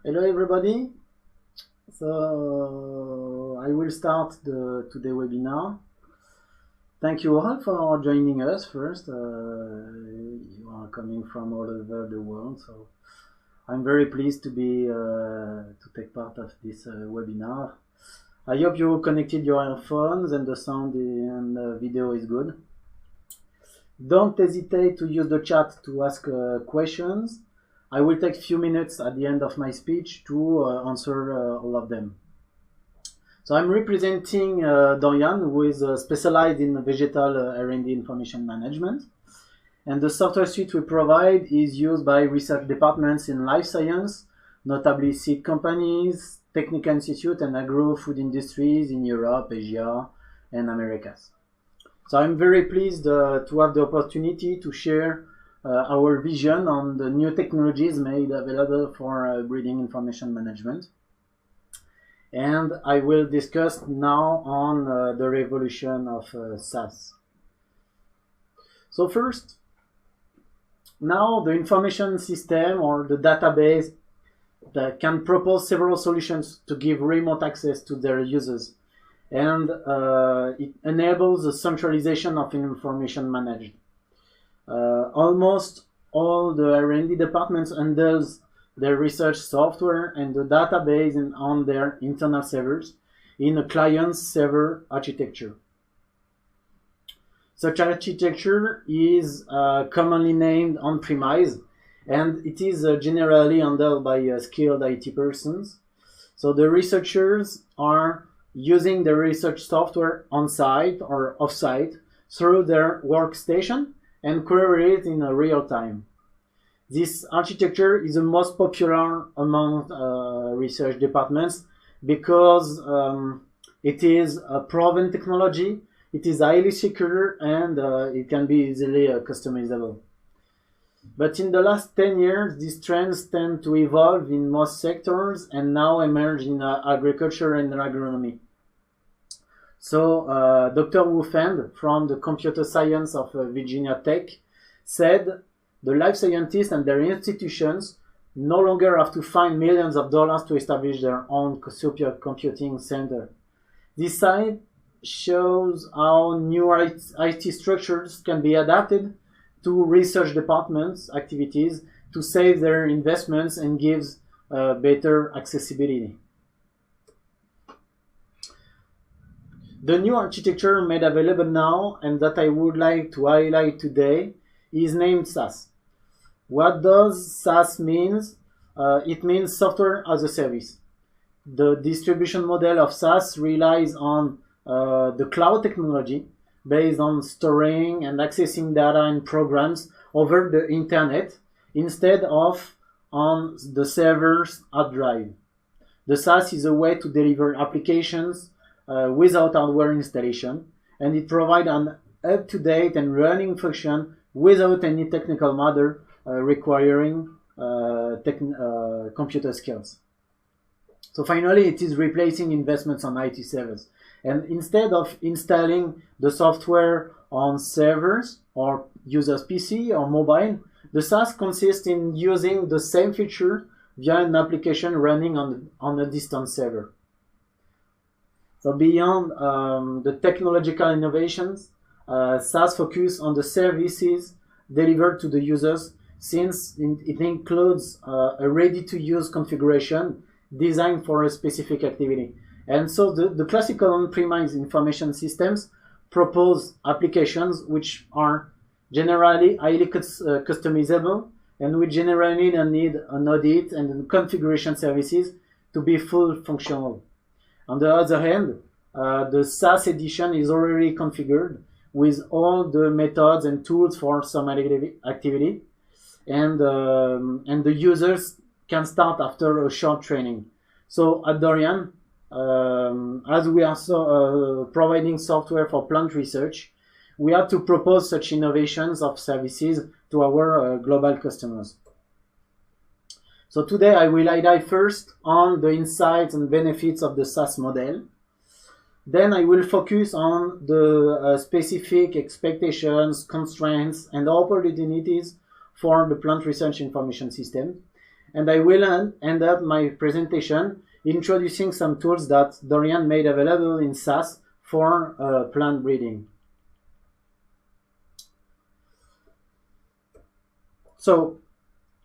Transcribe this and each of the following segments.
Hello everybody. I will start the today webinar. Thank you all for joining us first. You are coming from all over the world, so I'm very pleased to be to take part of this webinar. I hope you connected your earphones and the sound and the video is good. Don't hesitate to use the chat to ask questions. I will take a few minutes at the end of my speech to answer all of them. So I'm representing Dorian, who is specialized in vegetal R&D information management. And the software suite we provide is used by research departments in life science, notably seed companies, technical institutes, and agro-food industries in Europe, Asia, and Americas. So I'm very pleased to have the opportunity to share our vision on the new technologies made available for breeding information management. And I will discuss now on the revolution of SAS. So first, now the information system or the database that can propose several solutions to give remote access to their users. And it enables the centralization of information managed. Almost all the R&D departments handles their research software and the database on their internal servers in a client-server architecture. Such architecture is commonly named on-premise, and it is generally handled by skilled IT persons. So the researchers are using the research software on-site or off-site through their workstation and query it in real time. This architecture is the most popular among research departments because it is a proven technology, it is highly secure, and it can be easily customizable. But in the last 10 years, these trends tend to evolve in most sectors and now emerge in agriculture and agronomy. So Dr. Wu Feng from the Computer Science of Virginia Tech said the life scientists and their institutions no longer have to find millions of dollars to establish their own supercomputing center. This slide shows how new IT structures can be adapted to research departments' activities to save their investments and gives better accessibility. The new architecture made available now and that I would like to highlight today is named SAS. What does SAS mean? It means software as a service. The distribution model of SAS relies on the cloud technology based on storing and accessing data and programs over the internet instead of on the server's hard drive. The SAS is a way to deliver applications without hardware installation, and it provides an up-to-date and running function without any technical matter requiring computer skills. So finally, it is replacing investments on IT servers. And instead of installing the software on servers or users' PC or mobile, the SAS consists in using the same feature via an application running on a distant server. So beyond the technological innovations, SAS focuses on the services delivered to the users since it includes a ready-to-use configuration designed for a specific activity. And so the classical on-premise information systems propose applications which are generally highly customizable and which generally need an audit and configuration services to be full functional. On the other hand, the SAS edition is already configured with all the methods and tools for some activity, and the users can start after a short training. So at Dorian, as we are providing software for plant research, we have to propose such innovations of services to our global customers. So today I will highlight first on the insights and benefits of the SAS model. Then I will focus on the specific expectations, constraints, and opportunities for the plant research information system. and I will end up my presentation introducing some tools that Dorian made available in SaaS for plant breeding. So,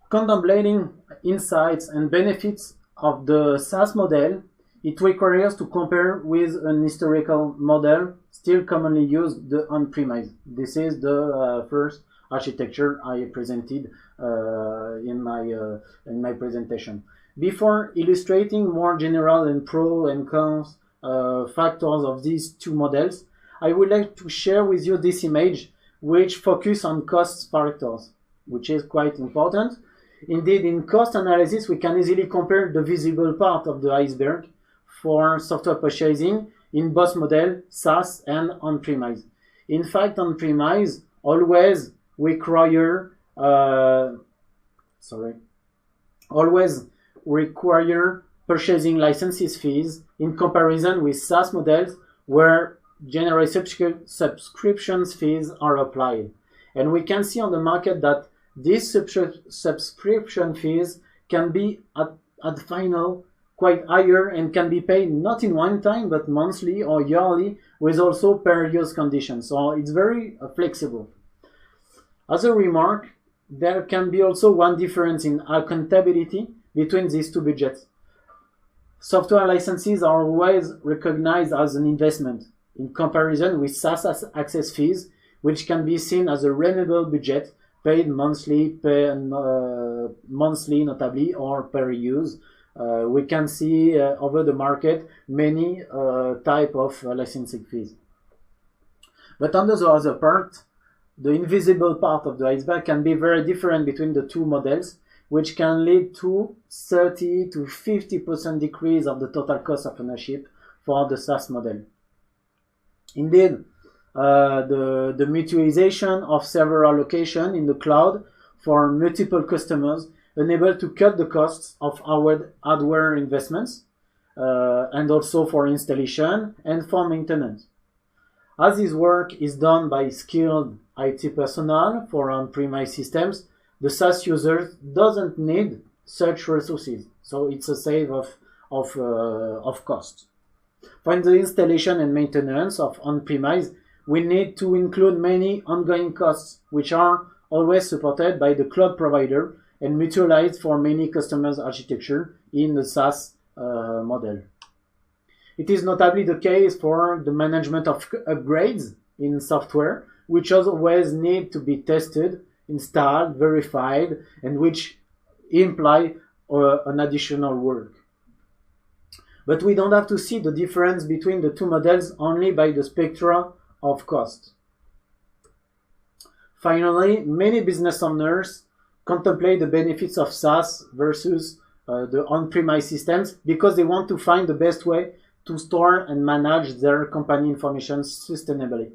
contemplating insights and benefits of the SaaS model, it requires to compare with an historical model still commonly used, the on-premise. This is the first architecture I presented in my presentation. Before illustrating more general and pro and cons factors of these two models, I would like to share with you this image which focus on cost factors, which is quite important. Indeed, in cost analysis, we can easily compare the visible part of the iceberg for software purchasing in both model, SaaS and on-premise. In fact, on-premise always require purchasing licenses fees in comparison with SaaS models where general subscriptions fees are applied. And we can see on the market that these subscription fees can be at final quite higher and can be paid not in one time but monthly or yearly with also per use conditions. So it's very flexible. As a remark, there can be also one difference in accountability between these two budgets. Software licenses are always recognized as an investment in comparison with SaaS access fees, which can be seen as a renewable budget paid monthly, notably, or per use. We can see over the market many type of licensing fees. But on the other part, the invisible part of the iceberg can be very different between the two models, which can lead to 30 to 50% decrease of the total cost of ownership for the SaaS model. Indeed, the mutualization of several locations in the cloud for multiple customers enable to cut the costs of our hardware investments and also for installation and for maintenance. As this work is done by skilled IT personnel for on-premise systems, the SaaS user doesn't need such resources, so it's a save of cost. For the installation and maintenance of on-premise, we need to include many ongoing costs, which are always supported by the cloud provider and mutualized for many customers' architecture in the SaaS model. It is notably the case for the management of upgrades in software, which always need to be tested, installed, verified, and which imply an additional work. But we don't have to see the difference between the two models only by the spectra of cost. Finally, many business owners contemplate the benefits of SaaS versus the on-premise systems because they want to find the best way to store and manage their company information sustainably.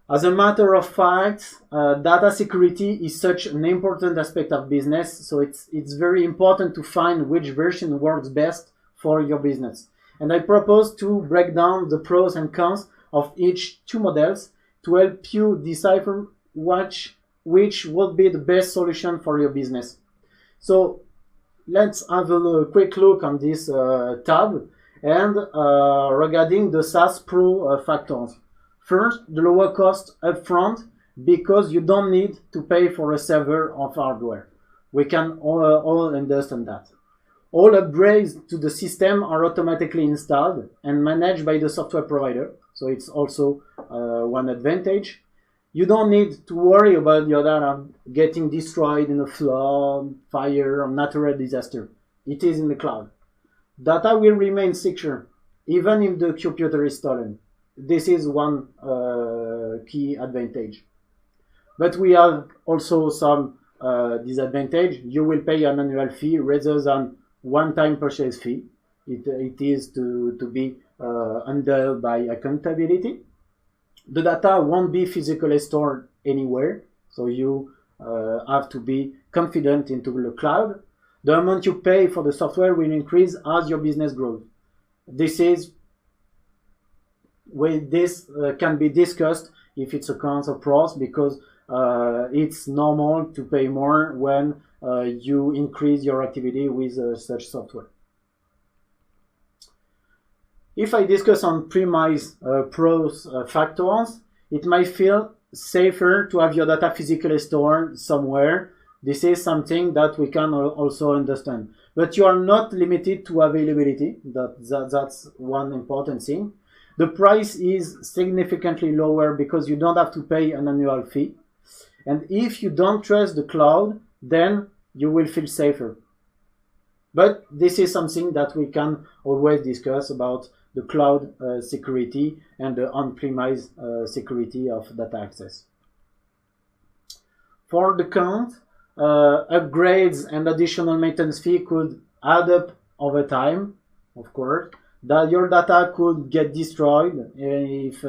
As a matter of fact, data security is such an important aspect of business, so it's very important to find which version works best for your business. And I propose to break down the pros and cons of each two models to help you decipher which would be the best solution for your business. So let's have a quick look on this tab and regarding the SaaS Pro factors. First, the lower cost upfront because you don't need to pay for a server of hardware. We can all understand that. All upgrades to the system are automatically installed and managed by the software provider, so it's also one advantage. You don't need to worry about your data getting destroyed in a flood, fire, or natural disaster. It is in the cloud. Data will remain secure, even if the computer is stolen. This is one key advantage. But we have also some disadvantage. You will pay an annual fee rather than one-time purchase fee. It is to be handled by accountability. The data won't be physically stored anywhere, so you have to be confident into the cloud. The amount you pay for the software will increase as your business grows. This can be discussed if it's a cons or pros, because it's normal to pay more when you increase your activity with such software. If I discuss on-premise pros factors, it might feel safer to have your data physically stored somewhere. This is something that we can also understand. But you are not limited to availability. That's one important thing. The price is significantly lower because you don't have to pay an annual fee. And if you don't trust the cloud, then you will feel safer. But this is something that we can always discuss about the cloud security and the on-premise security of data access. For the count, upgrades and additional maintenance fee could add up over time, of course. That your data could get destroyed if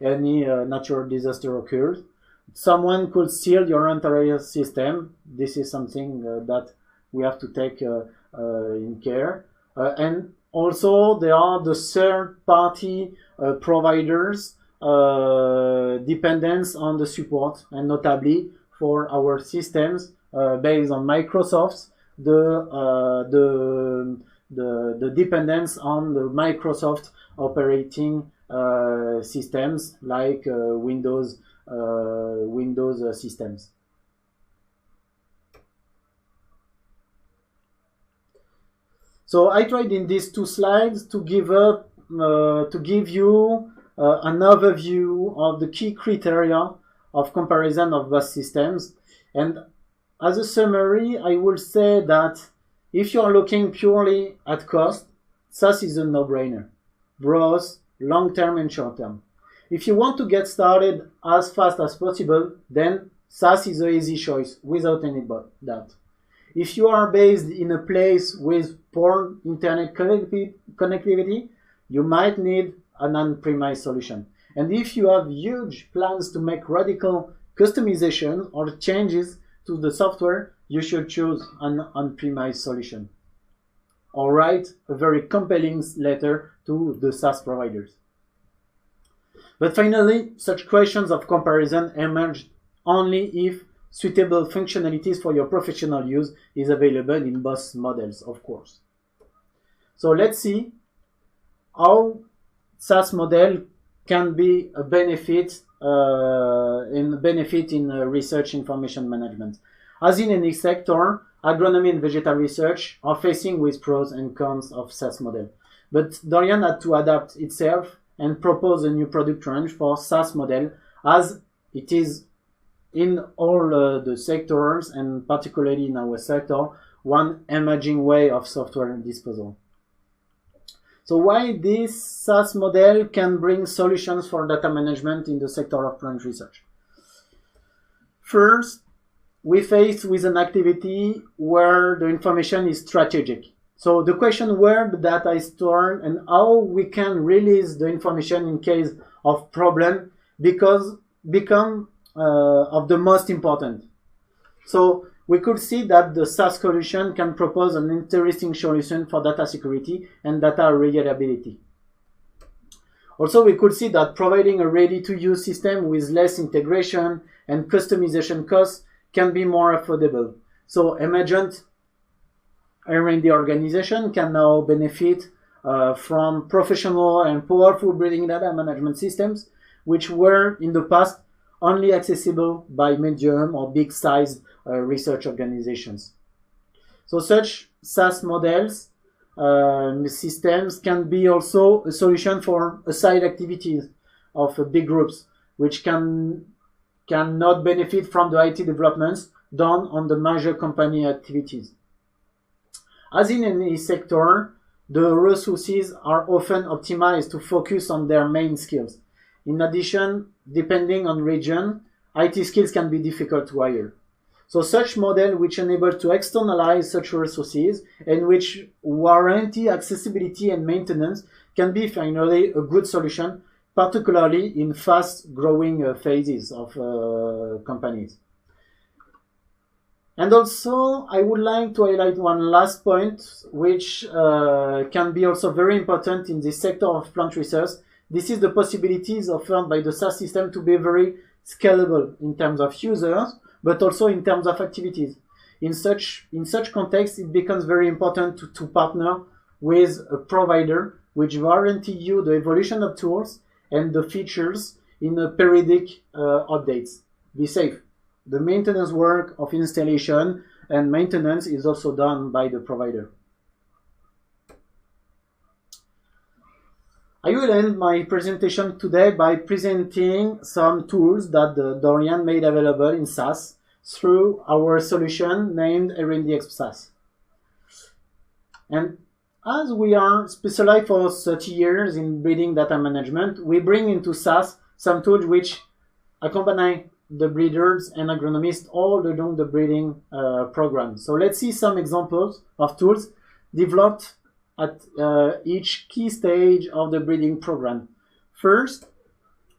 any natural disaster occurs. Someone could steal your entire system. This is something that we have to take in care. And also, there are the third-party providers dependence on the support, and notably for our systems based on Microsoft, the dependence on the Microsoft operating systems like Windows systems. So I tried in these two slides to give you an overview of the key criteria of comparison of both systems. And as a summary, I will say that if you are looking purely at cost, SaaS is a no-brainer, both long-term and short-term. If you want to get started as fast as possible, then SaaS is an easy choice without any doubt. If you are based in a place with poor internet connectivity, you might need an on-premise solution. And if you have huge plans to make radical customization or changes to the software, you should choose an on-premise solution. Or write a very compelling letter to the SaaS providers. But finally, such questions of comparison emerge only if suitable functionalities for your professional use is available in both models, of course. So let's see how SaaS model can be a benefit in research information management. As in any sector, agronomy and vegetal research are facing with pros and cons of SaaS model. But Dorian had to adapt itself and propose a new product range for SaaS model, as it is in all the sectors, and particularly in our sector, one emerging way of software disposal. So why this SaaS model can bring solutions for data management in the sector of plant research? First, we face with an activity where the information is strategic. So the question where the data is stored and how we can release the information in case of problem become of the most important. So we could see that the SaaS solution can propose an interesting solution for data security and data reliability. Also, we could see that providing a ready-to-use system with less integration and customization costs can be more affordable. So emergent R&D organization can now benefit from professional and powerful breeding data management systems, which were in the past only accessible by medium or big-sized research organizations. So such SaaS models, systems can be also a solution for side activities of big groups, which cannot benefit from the IT developments done on the major company activities. As in any sector, the resources are often optimized to focus on their main skills. In addition, depending on region, IT skills can be difficult to hire. So such model which enable to externalize such resources and which warranty accessibility and maintenance can be finally a good solution, particularly in fast-growing phases of companies. And also, I would like to highlight one last point, which can be also very important in the sector of plant research. This is the possibilities offered by the SaaS system to be very scalable in terms of users, but also in terms of activities. In such context, it becomes very important to partner with a provider which guarantee you the evolution of tools and the features in a periodic updates. Be safe. The maintenance work of installation and maintenance is also done by the provider. I will end my presentation today by presenting some tools that Dorian made available in SAS through our solution named RNDX SAS. And as we are specialized for 30 years in breeding data management, we bring into SAS some tools which accompany the breeders and agronomists all along the breeding program. So let's see some examples of tools developed at each key stage of the breeding program. First,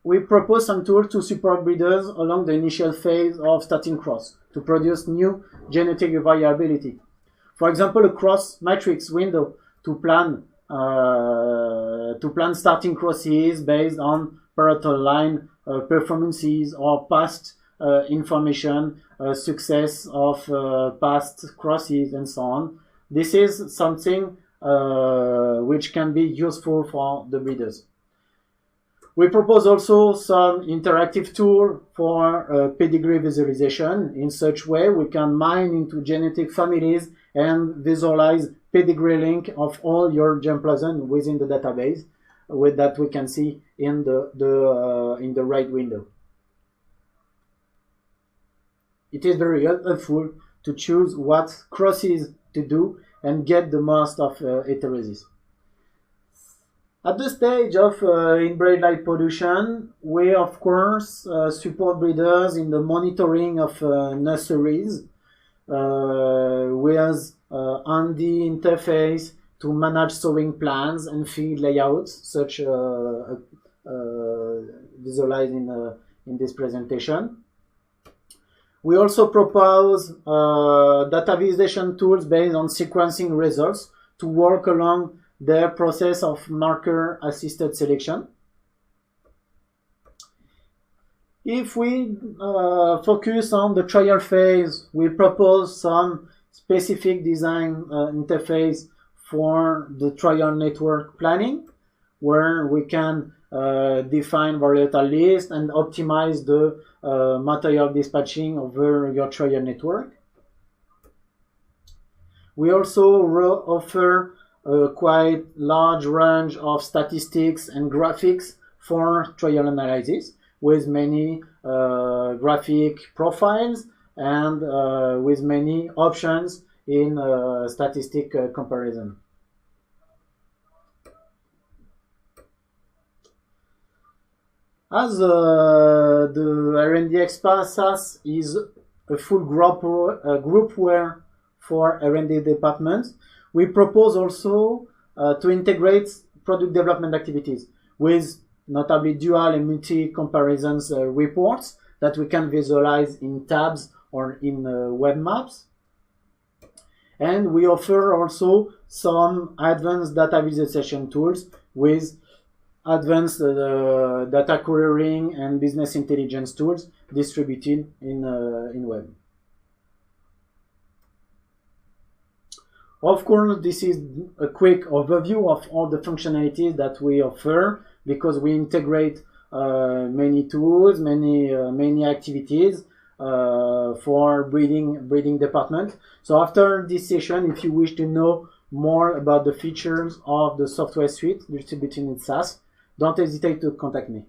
we propose some tools to support breeders along the initial phase of starting cross to produce new genetic variability. For example, a cross matrix window to plan starting crosses based on parietal line performances or past information, success of past crosses, and so on. This is something which can be useful for the breeders. We propose also some interactive tool for pedigree visualization. In such way, we can mine into genetic families and visualize pedigree link of all your germplasm within the database, with that we can see in the right window. It is very helpful to choose what crosses to do and get the most of heterosis. At the stage of inbred light pollution, we of course support breeders in the monitoring of nurseries with handy interface to manage sowing plans and feed layouts, such visualized in this presentation. We also propose data visualization tools based on sequencing results to work along the process of marker-assisted selection. If we focus on the trial phase, we propose some specific design interface for the trial network planning, where we can define varietal list and optimize the material dispatching over your trial network. We also offer a quite large range of statistics and graphics for trial analysis, with many graphic profiles and with many options in statistic comparison. As the RNDX SAS is a full groupware for R&D departments, we propose also to integrate product development activities with notably dual and multi-comparisons reports that we can visualize in tabs or in web maps. And we offer also some advanced data visualization tools with advanced data querying and business intelligence tools distributed in web. Of course, this is a quick overview of all the functionalities that we offer, because we integrate many tools, many activities for breeding department. So after this session, if you wish to know more about the features of the software suite distributed in SAS, don't hesitate to contact me.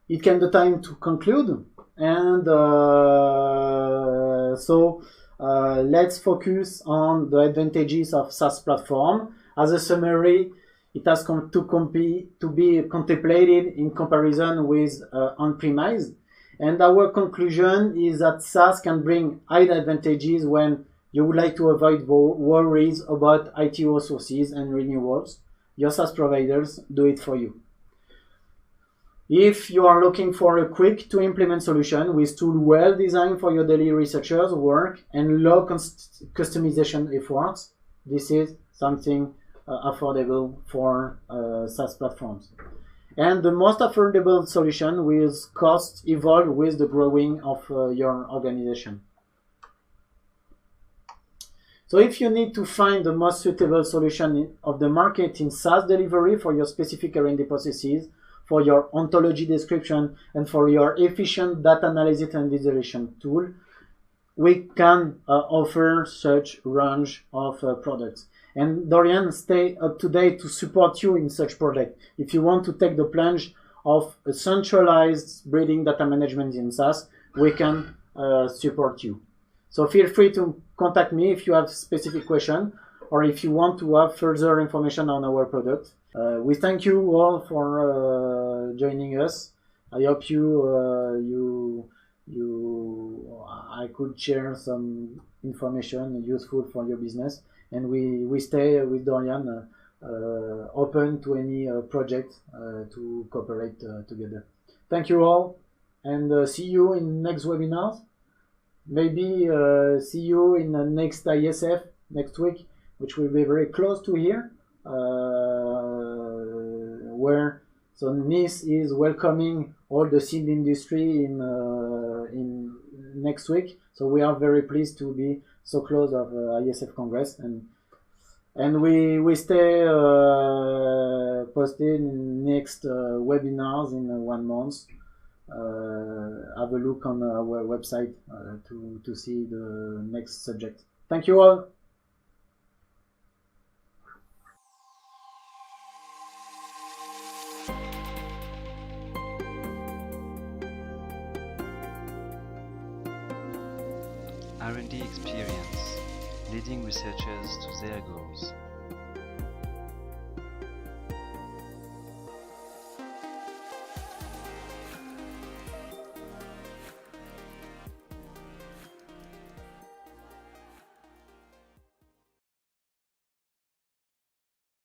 It came the time to conclude, and let's focus on the advantages of SAS platform. As a summary, it has to be contemplated in comparison with on-premise, and our conclusion is that SAS can bring high advantages when you would like to avoid worries about ITO sources and renewals. Your SAS providers do it for you. If you are looking for a quick to implement solution with tool well designed for your daily researchers work and low customization efforts, this is something affordable for SAS platforms. and the most affordable solution with costs evolve with the growing of your organization. So if you need to find the most suitable solution of the market in SaaS delivery for your specific R&D processes, for your ontology description, and for your efficient data analysis and visualization tool, we can offer such range of products. And Dorian stay up to date to support you in such project. If you want to take the plunge of a centralized breeding data management in SaaS, we can support you. So feel free to contact me if you have specific question or if you want to have further information on our product. We thank you all for joining us. I hope I could share some information useful for your business, and we stay with Dorian open to any project to cooperate together. Thank you all, and see you in next webinars. Maybe see you in the next ISF next week, which will be very close to here, where so Nice is welcoming all the seed industry in next week. So we are very pleased to be so close of ISF Congress, and we stay posted in next webinars in 1 month. Have a look on our website to see the next subject. Thank you all. R&D experience, leading researchers to their goals.